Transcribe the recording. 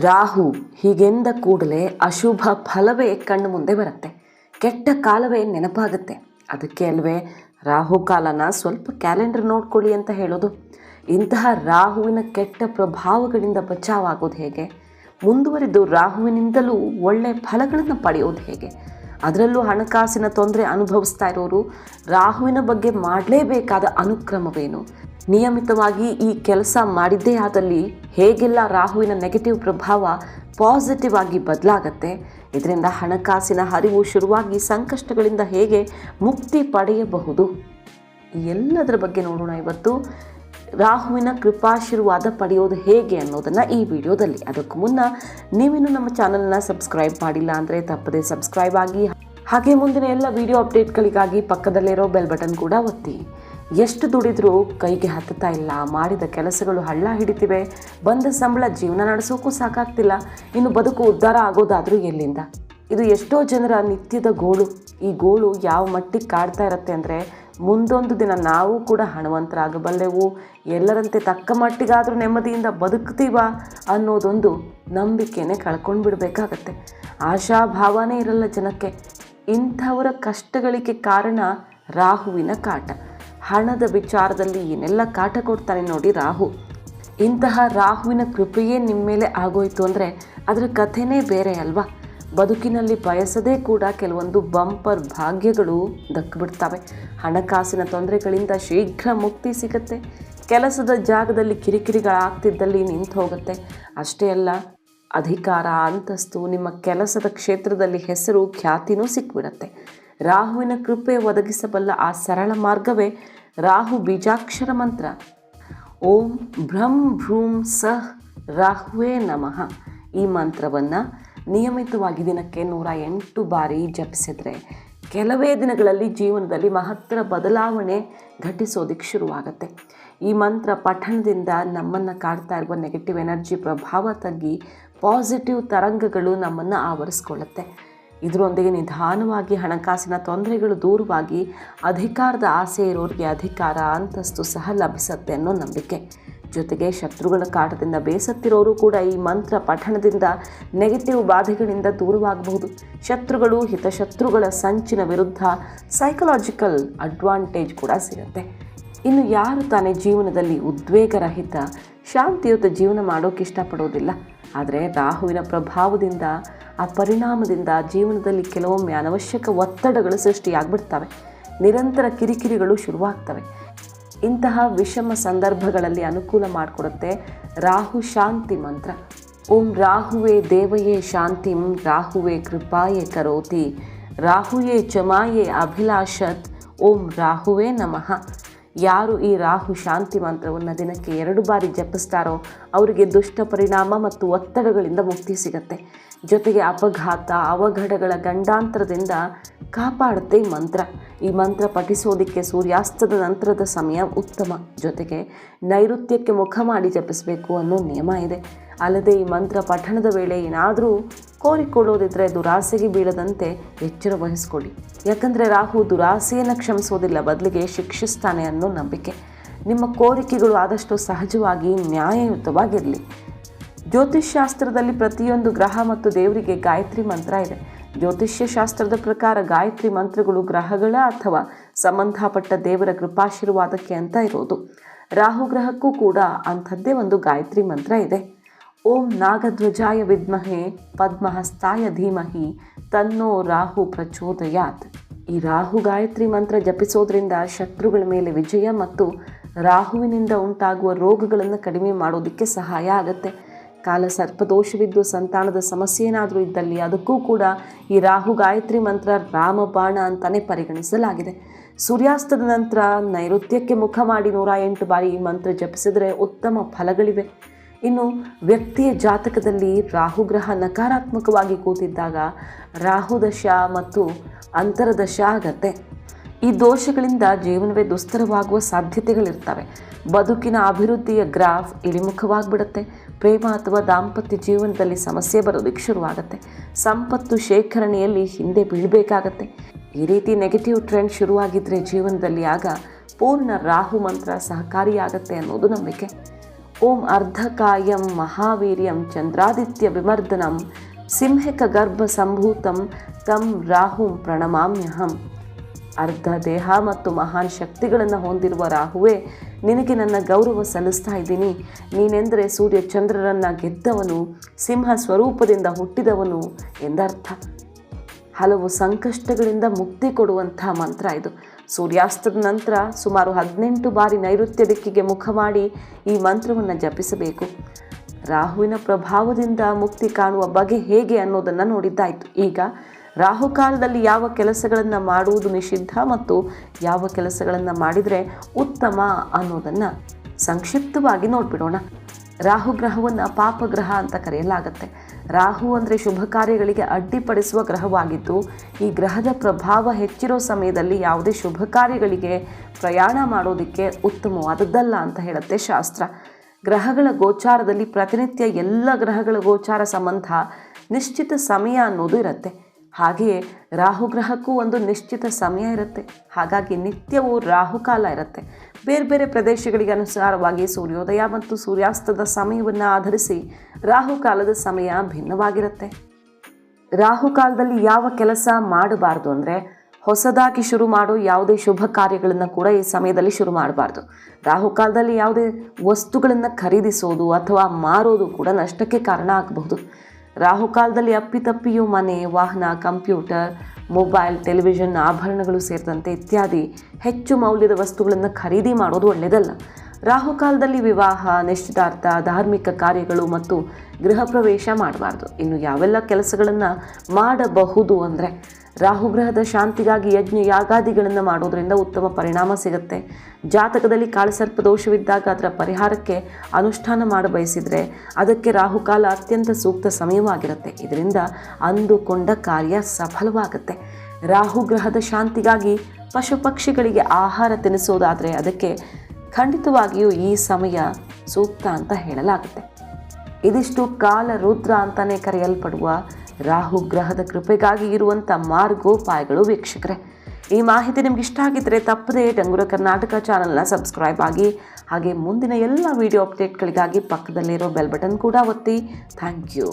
ರಾಹು ಹೀಗೆಂದ ಕೂಡಲೇ ಅಶುಭ ಫಲವೇ ಕಣ್ಣು ಮುಂದೆ ಬರುತ್ತೆ, ಕೆಟ್ಟ ಕಾಲವೇ ನೆನಪಾಗುತ್ತೆ. ಅದಕ್ಕೆ ಅಲ್ವೇ ರಾಹುಕಾಲನ ಸ್ವಲ್ಪ ಕ್ಯಾಲೆಂಡರ್ ನೋಡ್ಕೊಳ್ಳಿ ಅಂತ ಹೇಳೋದು. ಇಂತಹ ರಾಹುವಿನ ಕೆಟ್ಟ ಪ್ರಭಾವಗಳಿಂದ ಬಚಾವಾಗೋದು ಹೇಗೆ, ಮುಂದುವರಿದು ರಾಹುವಿನಿಂದಲೂ ಒಳ್ಳೆಯ ಫಲಗಳನ್ನು ಪಡೆಯೋದು ಹೇಗೆ, ಅದರಲ್ಲೂ ಹಣಕಾಸಿನ ತೊಂದರೆ ಅನುಭವಿಸ್ತಾ ಇರೋರು ರಾಹುವಿನ ಬಗ್ಗೆ ಮಾಡಲೇಬೇಕಾದ ಅನುಕ್ರಮವೇನು, ನಿಯಮಿತವಾಗಿ ಈ ಕೆಲಸ ಮಾಡಿದ್ದೇ ಆದಲ್ಲಿ ಹೇಗೆಲ್ಲ ರಾಹುವಿನ ನೆಗೆಟಿವ್ ಪ್ರಭಾವ ಪಾಸಿಟಿವ್ ಆಗಿ ಬದಲಾಗತ್ತೆ, ಇದರಿಂದ ಹಣಕಾಸಿನ ಹರಿವು ಶುರುವಾಗಿ ಸಂಕಷ್ಟಗಳಿಂದ ಹೇಗೆ ಮುಕ್ತಿ ಪಡೆಯಬಹುದು, ಎಲ್ಲದರ ಬಗ್ಗೆ ನೋಡೋಣ ಇವತ್ತು. ರಾಹುವಿನ ಕೃಪಾಶೀರ್ವಾದ ಪಡೆಯೋದು ಹೇಗೆ ಅನ್ನೋದನ್ನು ಈ ವಿಡಿಯೋದಲ್ಲಿ. ಅದಕ್ಕೂ ಮುನ್ನ ನೀವಿನ್ನೂ ನಮ್ಮ ಚಾನಲ್ನ ಸಬ್ಸ್ಕ್ರೈಬ್ ಮಾಡಿಲ್ಲ ಅಂದರೆ ತಪ್ಪದೇ ಸಬ್ಸ್ಕ್ರೈಬ್ ಆಗಿ, ಹಾಗೆ ಮುಂದಿನ ಎಲ್ಲ ವಿಡಿಯೋ ಅಪ್ಡೇಟ್ಗಳಿಗಾಗಿ ಪಕ್ಕದಲ್ಲಿರೋ ಬೆಲ್ ಬಟನ್ ಕೂಡ ಒತ್ತಿ. ಎಷ್ಟು ದುಡಿದ್ರೂ ಕೈಗೆ ಹತ್ತುತ್ತಾ ಇಲ್ಲ, ಮಾಡಿದ ಕೆಲಸಗಳು ಹಳ್ಳ ಹಿಡಿತಿವೆ, ಬಂದ ಸಂಬಳ ಜೀವನ ನಡೆಸೋಕ್ಕೂ ಸಾಕಾಗ್ತಿಲ್ಲ, ಇನ್ನು ಬದುಕು ಉದ್ಧಾರ ಆಗೋದಾದರೂ ಎಲ್ಲಿಂದ? ಇದು ಎಷ್ಟೋ ಜನರ ನಿತ್ಯದ ಗೋಳು. ಈ ಗೋಳು ಯಾವ ಮಟ್ಟಿಗೆ ಕಾಡ್ತಾ ಇರುತ್ತೆ ಅಂದರೆ, ಮುಂದೊಂದು ದಿನ ನಾವು ಕೂಡ ಹಣವಂತರಾಗಬಲ್ಲೆವು, ಎಲ್ಲರಂತೆ ತಕ್ಕ ಮಟ್ಟಿಗಾದರೂ ನೆಮ್ಮದಿಯಿಂದ ಬದುಕ್ತೀವ ಅನ್ನೋದೊಂದು ನಂಬಿಕೆನೇ ಕಳ್ಕೊಂಡು ಬಿಡಬೇಕಾಗತ್ತೆ. ಆಶಾಭಾವನೇ ಇರಲ್ಲ ಜನಕ್ಕೆ. ಇಂಥವರ ಕಷ್ಟಗಳಿಗೆ ಕಾರಣ ರಾಹುವಿನ ಕಾಟ. ಹಣದ ವಿಚಾರದಲ್ಲಿ ಏನೆಲ್ಲ ಕಾಟ ಕೊಡ್ತಾನೆ ನೋಡಿ ರಾಹು. ಇಂತಹ ರಾಹುವಿನ ಕೃಪೆಯೇ ನಿಮ್ಮ ಮೇಲೆ ಆಗೋಯ್ತು ಅಂದರೆ ಅದರ ಕಥೆನೇ ಬೇರೆ ಅಲ್ವಾ. ಬದುಕಿನಲ್ಲಿ ಬಯಸದೇ ಕೂಡ ಕೆಲವೊಂದು ಬಂಪರ್ ಭಾಗ್ಯಗಳು ದಕ್ಕಿಬಿಡ್ತವೆ. ಹಣಕಾಸಿನ ತೊಂದರೆಗಳಿಂದ ಶೀಘ್ರ ಮುಕ್ತಿ ಸಿಗುತ್ತೆ. ಕೆಲಸದ ಜಾಗದಲ್ಲಿ ಕಿರಿಕಿರಿಗಳಾಗ್ತಿದ್ದಲ್ಲಿ ನಿಂತು ಹೋಗುತ್ತೆ. ಅಷ್ಟೇ ಅಲ್ಲ, ಅಧಿಕಾರ, ಅಂತಸ್ತು, ನಿಮ್ಮ ಕೆಲಸದ ಕ್ಷೇತ್ರದಲ್ಲಿ ಹೆಸರು, ಖ್ಯಾತಿನೂ ಸಿಕ್ಬಿಡತ್ತೆ. ರಾಹುವಿನ ಕೃಪೆ ಒದಗಿಸಬಲ್ಲ ಆ ಸರಳ ಮಾರ್ಗವೇ ರಾಹು ಬೀಜಾಕ್ಷರ ಮಂತ್ರ. ಓಂ ಭ್ರಂ ಭ್ರೂಂ ಸಹ್ ರಾಹುವೇ ನಮಃ. ಈ ಮಂತ್ರವನ್ನು ನಿಯಮಿತವಾಗಿ ದಿನಕ್ಕೆ 108 ಬಾರಿ ಜಪಿಸಿದರೆ ಕೆಲವೇ ದಿನಗಳಲ್ಲಿ ಜೀವನದಲ್ಲಿ ಮಹತ್ತರ ಬದಲಾವಣೆ ಘಟಿಸೋದಕ್ಕೆ ಶುರುವಾಗುತ್ತೆ. ಈ ಮಂತ್ರ ಪಠಣದಿಂದ ನಮ್ಮನ್ನು ಕಾಡ್ತಾ ಇರುವ ನೆಗೆಟಿವ್ ಎನರ್ಜಿ ಪ್ರಭಾವ ತಗ್ಗಿ ಪಾಸಿಟಿವ್ ತರಂಗಗಳು ನಮ್ಮನ್ನು ಆವರಿಸ್ಕೊಳ್ಳುತ್ತೆ. ಇದರೊಂದಿಗೆ ನಿಧಾನವಾಗಿ ಹಣಕಾಸಿನ ತೊಂದರೆಗಳು ದೂರವಾಗಿ ಅಧಿಕಾರದ ಆಸೆ ಇರೋರಿಗೆ ಅಧಿಕಾರ, ಅಂತಸ್ತು ಸಹ ಲಭಿಸುತ್ತೆ ಅನ್ನೋ ನಂಬಿಕೆ. ಜೊತೆಗೆ ಶತ್ರುಗಳ ಕಾಟದಿಂದ ಬೇಸತ್ತಿರೋರು ಕೂಡ ಈ ಮಂತ್ರ ಪಠಣದಿಂದ ನೆಗೆಟಿವ್ ಬಾಧೆಗಳಿಂದ ದೂರವಾಗಬಹುದು. ಶತ್ರುಗಳು, ಹಿತಶತ್ರುಗಳ ಸಂಚಿನ ವಿರುದ್ಧ ಸೈಕಲಾಜಿಕಲ್ ಅಡ್ವಾಂಟೇಜ್ ಕೂಡ ಸಿಗುತ್ತೆ. ಇನ್ನು ಯಾರು ತಾನೇ ಜೀವನದಲ್ಲಿ ಉದ್ವೇಗರಹಿತ, ಶಾಂತಿಯುತ ಜೀವನ ಮಾಡೋಕ್ಕೆ ಇಷ್ಟಪಡೋದಿಲ್ಲ. ಆದರೆ ರಾಹುವಿನ ಪ್ರಭಾವದಿಂದ, ಆ ಪರಿಣಾಮದಿಂದ ಜೀವನದಲ್ಲಿ ಕೆಲವೊಮ್ಮೆ ಅನವಶ್ಯಕ ಒತ್ತಡಗಳು ಸೃಷ್ಟಿಯಾಗ್ಬಿಡ್ತವೆ. ನಿರಂತರ ಕಿರಿಕಿರಿಗಳು ಶುರುವಾಗ್ತವೆ. ಇಂತಹ ವಿಷಮ ಸಂದರ್ಭಗಳಲ್ಲಿ ಅನುಕೂಲ ಮಾಡಿಕೊಡುತ್ತೆ ರಾಹು ಶಾಂತಿ ಮಂತ್ರ. ಓಂ ರಾಹುವೇ ದೇವಯೇ ಶಾಂತಿಂ ರಾಹುವೇ ಕೃಪಾಯೇ ಕರೋತಿ ರಾಹುಯೇ ಚಮಾಯೇ ಅಭಿಲಾಷತ್ ಓಂ ರಾಹುವೇ ನಮಃ. ಯಾರು ಈ ರಾಹು ಶಾಂತಿ ಮಂತ್ರವನ್ನು ದಿನಕ್ಕೆ 2 ಬಾರಿ ಜಪಿಸ್ತಾರೋ ಅವರಿಗೆ ದುಷ್ಟ ಪರಿಣಾಮ ಮತ್ತು ಒತ್ತಡಗಳಿಂದ ಮುಕ್ತಿ ಸಿಗತ್ತೆ. ಜೊತೆಗೆ ಅಪಘಾತ, ಅವಘಡಗಳ ಗಂಡಾಂತರದಿಂದ ಕಾಪಾಡುತ್ತೆ ಈ ಮಂತ್ರ. ಈ ಮಂತ್ರ ಪಠಿಸೋದಕ್ಕೆ ಸೂರ್ಯಾಸ್ತದ ನಂತರದ ಸಮಯ ಉತ್ತಮ. ಜೊತೆಗೆ ನೈಋತ್ಯಕ್ಕೆ ಮುಖ ಮಾಡಿ ಜಪಿಸಬೇಕು ಅನ್ನೋ ನಿಯಮ ಇದೆ. ಅಲ್ಲದೆ ಈ ಮಂತ್ರ ಪಠಣದ ವೇಳೆ ಏನಾದರೂ ಕೋರಿಕೊಳ್ಳೋದಿದ್ದರೆ ದುರಾಸೆಗೆ ಬೀಳದಂತೆ ಎಚ್ಚರ ವಹಿಸ್ಕೊಳ್ಳಿ. ಯಾಕಂದರೆ ರಾಹು ದುರಾಸೆಯನ್ನು ಕ್ಷಮಿಸೋದಿಲ್ಲ, ಬದಲಿಗೆ ಶಿಕ್ಷಿಸ್ತಾನೆ ಅನ್ನೋ ನಂಬಿಕೆ. ನಿಮ್ಮ ಕೋರಿಕೆಗಳು ಆದಷ್ಟು ಸಹಜವಾಗಿ ನ್ಯಾಯಯುತವಾಗಿರಲಿ. ಜ್ಯೋತಿಷ್ಶಾಸ್ತ್ರದಲ್ಲಿ ಪ್ರತಿಯೊಂದು ಗ್ರಹ ಮತ್ತು ದೇವರಿಗೆ ಗಾಯತ್ರಿ ಮಂತ್ರ ಇದೆ. ಜ್ಯೋತಿಷ್ಯ ಶಾಸ್ತ್ರದ ಪ್ರಕಾರ ಗಾಯತ್ರಿ ಮಂತ್ರಗಳು ಗ್ರಹಗಳ ಅಥವಾ ಸಂಬಂಧಪಟ್ಟ ದೇವರ ಕೃಪಾಶೀರ್ವಾದಕ್ಕೆ ಅಂತ ಇರೋದು. ರಾಹು ಗ್ರಹಕ್ಕೂ ಕೂಡ ಅಂಥದ್ದೇ ಒಂದು ಗಾಯತ್ರಿ ಮಂತ್ರ ಇದೆ. ಓಂ ನಾಗಧ್ವಜಾಯ ವಿದ್ಮಹೆ ಪದ್ಮಹಸ್ತಾಯ ಧೀಮಹಿ ತನ್ನೋ ರಾಹು ಪ್ರಚೋದಯಾತ್. ಈ ರಾಹು ಗಾಯತ್ರಿ ಮಂತ್ರ ಜಪಿಸೋದ್ರಿಂದ ಶತ್ರುಗಳ ಮೇಲೆ ವಿಜಯ ಮತ್ತು ರಾಹುವಿನಿಂದ ಉಂಟಾಗುವ ರೋಗಗಳನ್ನು ಕಡಿಮೆ ಮಾಡೋದಕ್ಕೆ ಸಹಾಯ ಆಗುತ್ತೆ. ಕಾಲ ಸರ್ಪದೋಷವಿದ್ದು ಸಂತಾನದ ಸಮಸ್ಯೆ ಏನಾದರೂ ಇದ್ದಲ್ಲಿ ಅದಕ್ಕೂ ಕೂಡ ಈ ರಾಹು ಗಾಯತ್ರಿ ಮಂತ್ರ ರಾಮಬಾಣ ಅಂತಲೇ ಪರಿಗಣಿಸಲಾಗಿದೆ. ಸೂರ್ಯಾಸ್ತದ ನಂತರ ನೈಋತ್ಯಕ್ಕೆ ಮುಖ ಮಾಡಿ 108 ಬಾರಿ ಈ ಮಂತ್ರ ಜಪಿಸಿದರೆ ಉತ್ತಮ ಫಲಗಳಿವೆ. ಇನ್ನು ವ್ಯಕ್ತಿಯ ಜಾತಕದಲ್ಲಿ ರಾಹುಗ್ರಹ ನಕಾರಾತ್ಮಕವಾಗಿ ಕೂತಿದ್ದಾಗ ರಾಹುದಶ ಮತ್ತು ಅಂತರದಶ ಆಗತ್ತೆ. ಈ ದೋಷಗಳಿಂದ ಜೀವನವೇ ದುಸ್ತರವಾಗುವ ಸಾಧ್ಯತೆಗಳಿರ್ತವೆ. ಬದುಕಿನ ಅಭಿವೃದ್ಧಿಯ ಗ್ರಾಫ್ ಇಳಿಮುಖವಾಗಿಬಿಡುತ್ತೆ. ಪ್ರೇಮ ಅಥವಾ ದಾಂಪತ್ಯ ಜೀವನದಲ್ಲಿ ಸಮಸ್ಯೆ ಬರೋದಕ್ಕೆ ಶುರುವಾಗುತ್ತೆ. ಸಂಪತ್ತು ಶೇಖರಣೆಯಲ್ಲಿ ಹಿಂದೆ ಬೀಳಬೇಕಾಗತ್ತೆ. ಈ ರೀತಿ ನೆಗೆಟಿವ್ ಟ್ರೆಂಡ್ ಶುರುವಾಗಿದ್ದರೆ ಜೀವನದಲ್ಲಿ ಆಗ ಪೂರ್ಣ ರಾಹು ಮಂತ್ರ ಸಹಕಾರಿಯಾಗತ್ತೆ ಅನ್ನೋದು ನಂಬಿಕೆ. ಓಂ ಅರ್ಧಕಾಯಂ ಮಹಾವೀರ್ಯಂ ಚಂದ್ರಾದಿತ್ಯ ವಿಮರ್ದನಂ ಸಿಂಹಿಕ ಗರ್ಭ ಸಂಭೂತಂ ತಂ ರಾಹುಂ ಪ್ರಣಮಾಮ್ಯಹಂ. ಅರ್ಧ ದೇಹ ಮತ್ತು ಮಹಾನ್ ಶಕ್ತಿಗಳನ್ನು ಹೊಂದಿರುವ ರಾಹುವೇ, ನಿನಗೆ ನನ್ನ ಗೌರವ ಸಲ್ಲಿಸ್ತಾ ಇದ್ದೀನಿ. ನೀನೆಂದರೆ ಸೂರ್ಯ ಚಂದ್ರರನ್ನು ಗೆದ್ದವನು, ಸಿಂಹ ಸ್ವರೂಪದಿಂದ ಹುಟ್ಟಿದವನು ಎಂದರ್ಥ. ಹಲವು ಸಂಕಷ್ಟಗಳಿಂದ ಮುಕ್ತಿ ಕೊಡುವಂಥ ಮಂತ್ರ ಇದು. ಸೂರ್ಯಾಸ್ತದ ನಂತರ ಸುಮಾರು 18 ಬಾರಿ ನೈಋತ್ಯ ದಿಕ್ಕಿಗೆ ಮುಖ ಮಾಡಿ ಈ ಮಂತ್ರವನ್ನು ಜಪಿಸಬೇಕು. ರಾಹುವಿನ ಪ್ರಭಾವದಿಂದ ಮುಕ್ತಿ ಕಾಣುವ ಬಗೆ ಹೇಗೆ ಅನ್ನೋದನ್ನು ನೋಡಿದ್ದಾಯಿತು. ಈಗ ರಾಹುಕಾಲದಲ್ಲಿ ಯಾವ ಕೆಲಸಗಳನ್ನು ಮಾಡುವುದು ನಿಷಿದ್ಧ ಮತ್ತು ಯಾವ ಕೆಲಸಗಳನ್ನು ಮಾಡಿದರೆ ಉತ್ತಮ ಅನ್ನೋದನ್ನು ಸಂಕ್ಷಿಪ್ತವಾಗಿ ನೋಡಿಬಿಡೋಣ. ರಾಹುಗ್ರಹವನ್ನು ಪಾಪಗ್ರಹ ಅಂತ ಕರೆಯಲಾಗುತ್ತೆ. ರಾಹು ಅಂದರೆ ಶುಭ ಕಾರ್ಯಗಳಿಗೆ ಅಡ್ಡಿಪಡಿಸುವ ಗ್ರಹವಾಗಿದ್ದು, ಈ ಗ್ರಹದ ಪ್ರಭಾವ ಹೆಚ್ಚಿರೋ ಸಮಯದಲ್ಲಿ ಯಾವುದೇ ಶುಭ ಕಾರ್ಯಗಳಿಗೆ ಪ್ರಯಾಣ ಮಾಡೋದಕ್ಕೆ ಉತ್ತಮವಾದದ್ದಲ್ಲ ಅಂತ ಹೇಳುತ್ತೆ ಶಾಸ್ತ್ರ. ಗ್ರಹಗಳ ಗೋಚಾರದಲ್ಲಿ ಪ್ರತಿನಿತ್ಯ ಎಲ್ಲ ಗ್ರಹಗಳ ಗೋಚಾರ ಸಂಬಂಧ ನಿಶ್ಚಿತ ಸಮಯ ಅನ್ನೋದು ಇರುತ್ತೆ. ಹಾಗೆಯೇ ರಾಹುಗ್ರಹಕ್ಕೂ ಒಂದು ನಿಶ್ಚಿತ ಸಮಯ ಇರುತ್ತೆ. ಹಾಗಾಗಿ ನಿತ್ಯವೂ ರಾಹುಕಾಲ ಇರುತ್ತೆ. ಬೇರೆ ಬೇರೆ ಪ್ರದೇಶಗಳಿಗೆ ಅನುಸಾರವಾಗಿ ಸೂರ್ಯೋದಯ ಮತ್ತು ಸೂರ್ಯಾಸ್ತದ ಸಮಯವನ್ನು ಆಧರಿಸಿ ರಾಹುಕಾಲದ ಸಮಯ ಭಿನ್ನವಾಗಿರುತ್ತೆ. ರಾಹುಕಾಲದಲ್ಲಿ ಯಾವ ಕೆಲಸ ಮಾಡಬಾರ್ದು ಅಂದರೆ, ಹೊಸದಾಗಿ ಶುರು ಮಾಡೋ ಯಾವುದೇ ಶುಭ ಕಾರ್ಯಗಳನ್ನು ಕೂಡ ಈ ಸಮಯದಲ್ಲಿ ಶುರು ಮಾಡಬಾರ್ದು. ರಾಹುಕಾಲದಲ್ಲಿ ಯಾವುದೇ ವಸ್ತುಗಳನ್ನು ಖರೀದಿಸೋದು ಅಥವಾ ಮಾರೋದು ಕೂಡ ನಷ್ಟಕ್ಕೆ ಕಾರಣ ಆಗಬಹುದು. ರಾಹುಕಾಲದಲ್ಲಿ ಅಪ್ಪಿತಪ್ಪಿಯೂ ಮನೆ, ವಾಹನ, ಕಂಪ್ಯೂಟರ್, ಮೊಬೈಲ್, ಟೆಲಿವಿಷನ್, ಆಭರಣಗಳು ಸೇರಿದಂತೆ ಇತ್ಯಾದಿ ಹೆಚ್ಚು ಮೌಲ್ಯದ ವಸ್ತುಗಳನ್ನು ಖರೀದಿ ಮಾಡೋದು ಒಳ್ಳೆಯದಲ್ಲ. ರಾಹುಕಾಲದಲ್ಲಿ ವಿವಾಹ, ನಿಶ್ಚಿತಾರ್ಥ, ಧಾರ್ಮಿಕ ಕಾರ್ಯಗಳು ಮತ್ತು ಗೃಹ ಪ್ರವೇಶ ಮಾಡಬಾರ್ದು. ಇನ್ನು ಯಾವೆಲ್ಲ ಕೆಲಸಗಳನ್ನು ಮಾಡಬಹುದು ಅಂದರೆ, ರಾಹುಗ್ರಹದ ಶಾಂತಿಗಾಗಿ ಯಜ್ಞ ಯಾಗಾದಿಗಳನ್ನು ಮಾಡೋದರಿಂದ ಉತ್ತಮ ಪರಿಣಾಮ ಸಿಗುತ್ತೆ. ಜಾತಕದಲ್ಲಿ ಕಾಳಸರ್ಪ ದೋಷವಿದ್ದಾಗ ಅದರ ಪರಿಹಾರಕ್ಕೆ ಅನುಷ್ಠಾನ ಮಾಡಬಯಸಿದರೆ ಅದಕ್ಕೆ ರಾಹುಕಾಲ ಅತ್ಯಂತ ಸೂಕ್ತ ಸಮಯವಾಗಿರುತ್ತೆ. ಇದರಿಂದ ಅಂದುಕೊಂಡ ಕಾರ್ಯ ಸಫಲವಾಗುತ್ತೆ. ರಾಹುಗ್ರಹದ ಶಾಂತಿಗಾಗಿ ಪಶು ಪಕ್ಷಿಗಳಿಗೆ ಆಹಾರ ತಿನ್ನಿಸೋದಾದರೆ ಅದಕ್ಕೆ ಖಂಡಿತವಾಗಿಯೂ ಈ ಸಮಯ ಸೂಕ್ತ ಅಂತ ಹೇಳಲಾಗುತ್ತೆ. ಇದಿಷ್ಟು ಕಾಲ ರುದ್ರ ಅಂತಲೇ ಕರೆಯಲ್ಪಡುವ ರಾಹುಗ್ರಹದ ಕೃಪೆಗಾಗಿ ಇರುವಂಥ ಮಾರ್ಗೋಪಾಯಗಳು. ವೀಕ್ಷಕರೇ, ಈ ಮಾಹಿತಿ ನಿಮ್ಗೆ ಇಷ್ಟ ಆಗಿದ್ದರೆ ತಪ್ಪದೇ ಡಂಗುರ ಕರ್ನಾಟಕ ಚಾನಲ್ನ ಸಬ್ಸ್ಕ್ರೈಬ್ ಆಗಿ, ಹಾಗೆ ಮುಂದಿನ ಎಲ್ಲ ವಿಡಿಯೋ ಅಪ್ಡೇಟ್ಗಳಿಗಾಗಿ ಪಕ್ಕದಲ್ಲಿರೋ ಬೆಲ್ ಬಟನ್ ಕೂಡ ಒತ್ತಿ. Thank you.